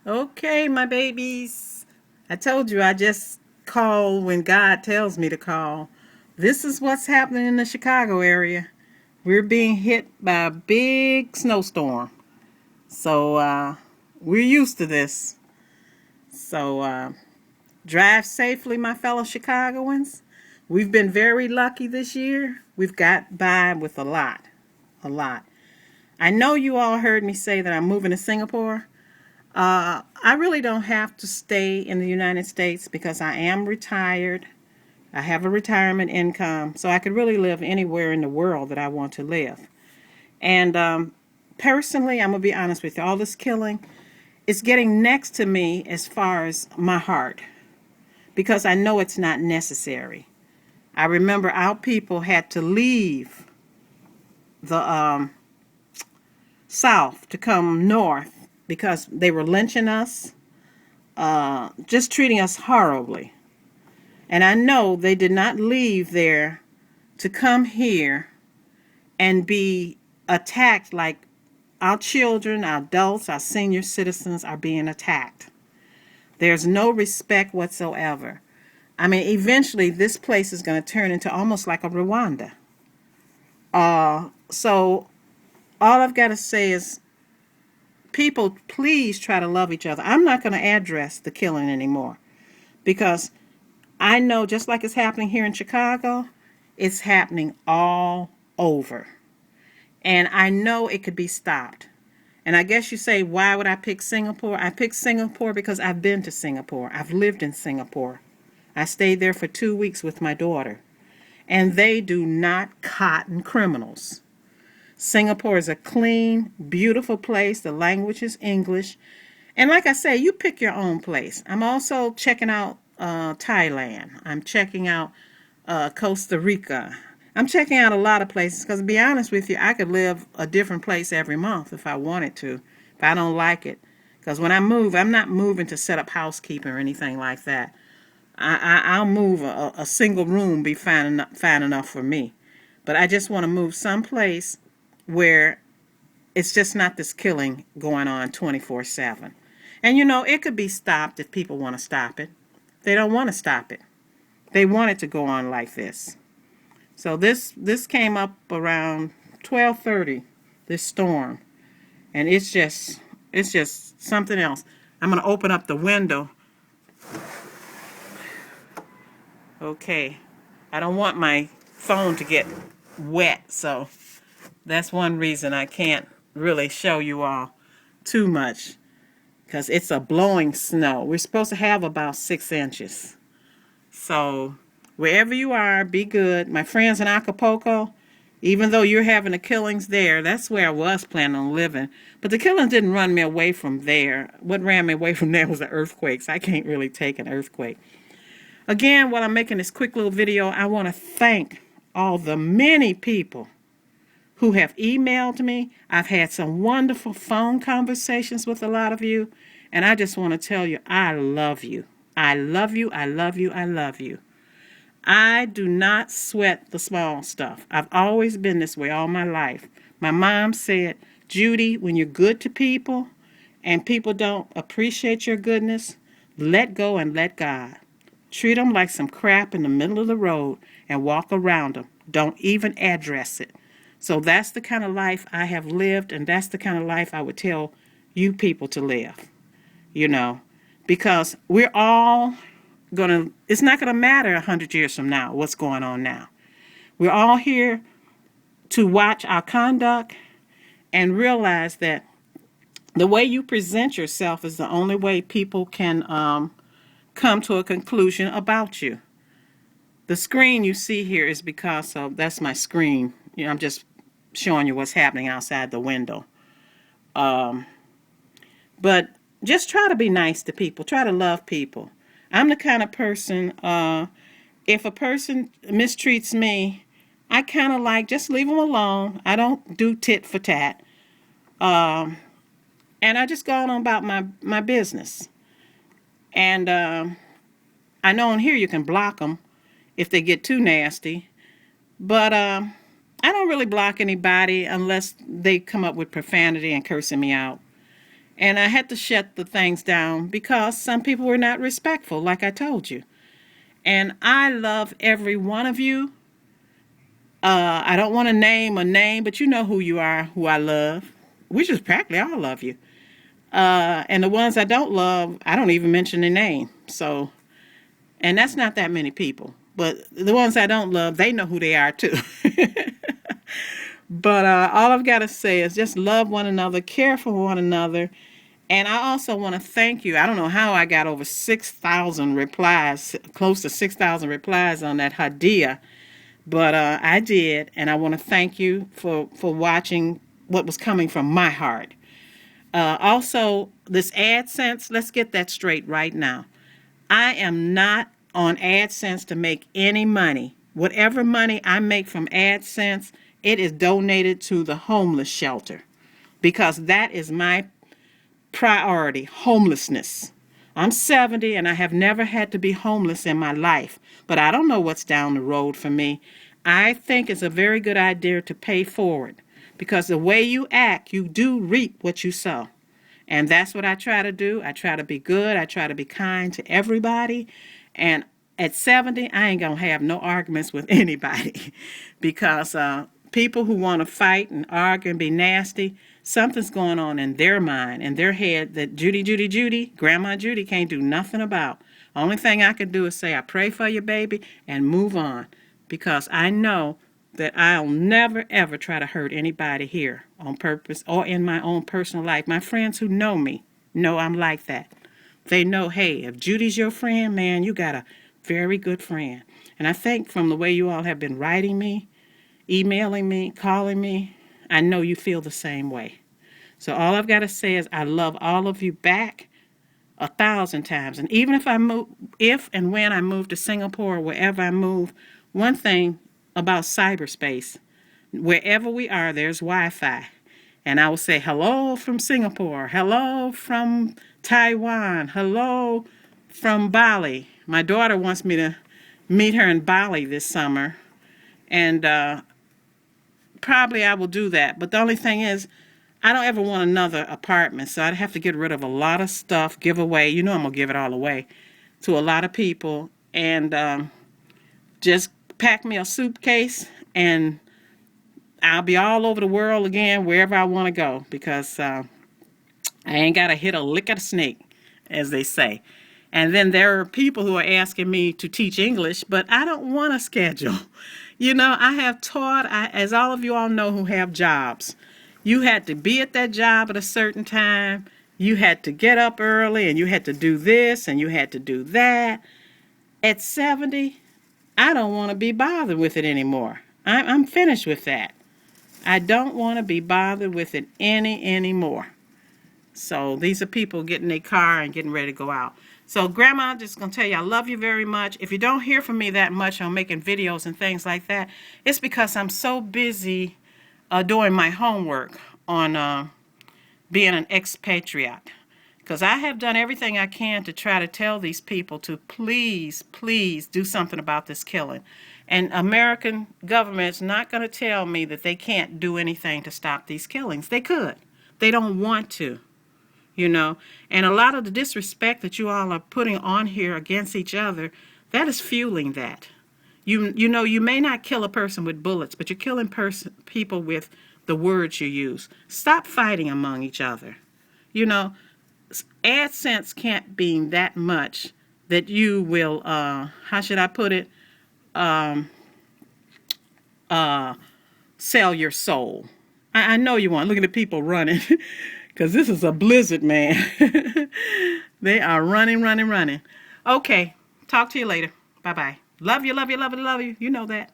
Okay, my babies. I told you I just call when God tells me to call. This is what's happening in the Chicago area. We're being hit by a big snowstorm. So we're used to this. So drive safely, my fellow Chicagoans. We've been very lucky this year. We've got by with a lot. A lot. I know you all heard me say that I'm moving to Singapore. I really don't have to stay in the United States because I am retired. I have a retirement income, so I could really live anywhere in the world that I want to live. And personally, I'm going to be honest with you, all this killing is getting next to me as far as my heart because I know it's not necessary. I remember our people had to leave the South to come north because they were lynching us, just treating us horribly. And I know they did not leave there to come here and be attacked like our children, our adults, our senior citizens are being attacked. There's no respect whatsoever. I mean, eventually this place is going to turn into almost like a Rwanda. So all I've got to say is, people, please try to love each other. I'm not going to address the killing anymore because I know just like it's happening here in Chicago, it's happening all over. And I know it could be stopped. And I guess you say, why would I pick Singapore? I picked Singapore because I've been to Singapore. I've lived in Singapore. I stayed there for 2 weeks with my daughter. And they do not cotton criminals. Singapore is a clean, beautiful place. The language is English. And like I say, you pick your own place. I'm also checking out Thailand. I'm checking out Costa Rica. I'm checking out a lot of places because, to be honest with you, I could live a different place every month if I wanted to, if I don't like it. Because when I move, I'm not moving to set up housekeeping or anything like that. I'll move a single room be fine enough for me. But I just want to move someplace where it's just not this killing going on 24/7. And it could be stopped if people want to stop it. They don't want to stop it. They want it to go on like this. So this came up around 12:30, this storm, and it's just something else. I'm going to open up the window. Okay. I don't want my phone to get wet, so that's one reason I can't really show you all too much because it's a blowing snow. We're supposed to have about 6 inches. So wherever you are, be good. My friends in Acapulco, even though you're having the killings there, that's where I was planning on living. But the killings didn't run me away from there. What ran me away from there was the earthquakes. I can't really take an earthquake. Again, while I'm making this quick little video, I want to thank all the many people who have emailed me. I've had some wonderful phone conversations with a lot of you. And I just want to tell you, I love you. I love you. I love you. I love you. I do not sweat the small stuff. I've always been this way all my life. My mom said, Judy, when you're good to people and people don't appreciate your goodness, let go and let God. Treat them like some crap in the middle of the road and walk around them. Don't even address it. So that's the kind of life I have lived, and that's the kind of life I would tell you people to live, you know, because we're all it's not going to matter 100 years from now what's going on now. We're all here to watch our conduct and realize that the way you present yourself is the only way people can come to a conclusion about you. The screen you see here is because of, that's my screen. I'm just showing you what's happening outside the window. But just try to be nice to people. Try to love people. I'm the kind of person, if a person mistreats me, I kind of like, just leave them alone. I don't do tit for tat. And I just go on about my business. And I know on here you can block them if they get too nasty. But I don't really block anybody unless they come up with profanity and cursing me out. And I had to shut the things down because some people were not respectful, like I told you. And I love every one of you. I don't want to name a name, but you know who you are, who I love. We just practically all love you. And the ones I don't love, I don't even mention their name. So, and that's not that many people. But the ones I don't love, they know who they are too. But all I've got to say is just love one another, care for one another. And I also want to thank you. I don't know how I got over 6,000 replies, close to 6,000 replies on that Hadia, but I did. And I want to thank you for watching what was coming from my heart. Also, this AdSense, let's get that straight right now. I am not on AdSense to make any money. Whatever money I make from AdSense, it is donated to the homeless shelter because that is my priority, homelessness. I'm 70 and I have never had to be homeless in my life, but I don't know what's down the road for me. I think it's a very good idea to pay forward because the way you act, you do reap what you sow. And that's what I try to do. I try to be good. I try to be kind to everybody. And at 70, I ain't going to have no arguments with anybody because people who want to fight and argue and be nasty, something's going on in their mind, in their head that Judy, Grandma Judy can't do nothing about. Only thing I can do is say, I pray for you, baby, and move on because I know that I'll never, ever try to hurt anybody here on purpose or in my own personal life. My friends who know me know I'm like that. They know, hey, if Judy's your friend, man, you got a very good friend. And I think from the way you all have been writing me, emailing me, calling me, I know you feel the same way. So all I've got to say is I love all of you back 1,000 times. And even if I move, if and when I move to Singapore or wherever I move, one thing about cyberspace, wherever we are, there's Wi-Fi. And I will say hello from Singapore, hello from Taiwan, hello from Bali. My daughter wants me to meet her in Bali this summer. And probably I will do that. But the only thing is, I don't ever want another apartment, so I'd have to get rid of a lot of stuff, give away. You know I'm going to give it all away to a lot of people. And just pack me a suitcase, and I'll be all over the world again, wherever I want to go, because I ain't got to hit a lick of the snake, as they say. And then there are people who are asking me to teach English, but I don't want a schedule. You know, I have taught, as all of you all know who have jobs, you had to be at that job at a certain time. You had to get up early, and you had to do this, and you had to do that. At 70, I don't want to be bothered with it anymore. I'm finished with that. I don't want to be bothered with it anymore. So these are people getting their car and getting ready to go out. So Grandma, just going to tell you I love you very much. If you don't hear from me that much on making videos and things like that, it's because I'm so busy doing my homework on being an expatriate. Because I have done everything I can to try to tell these people to please do something about this killing. And American government's not going to tell me that they can't do anything to stop these killings. They could. They don't want to. You know, and a lot of the disrespect that you all are putting on here against each other, that is fueling that. You know, you may not kill a person with bullets, but you're killing people with the words you use. Stop fighting among each other. You know, AdSense can't be that much that you will, how should I put it, sell your soul. I know you want. Look at the people running. Because this is a blizzard, man. They are running. Okay. Talk to you later. Bye-bye. Love you. You know that.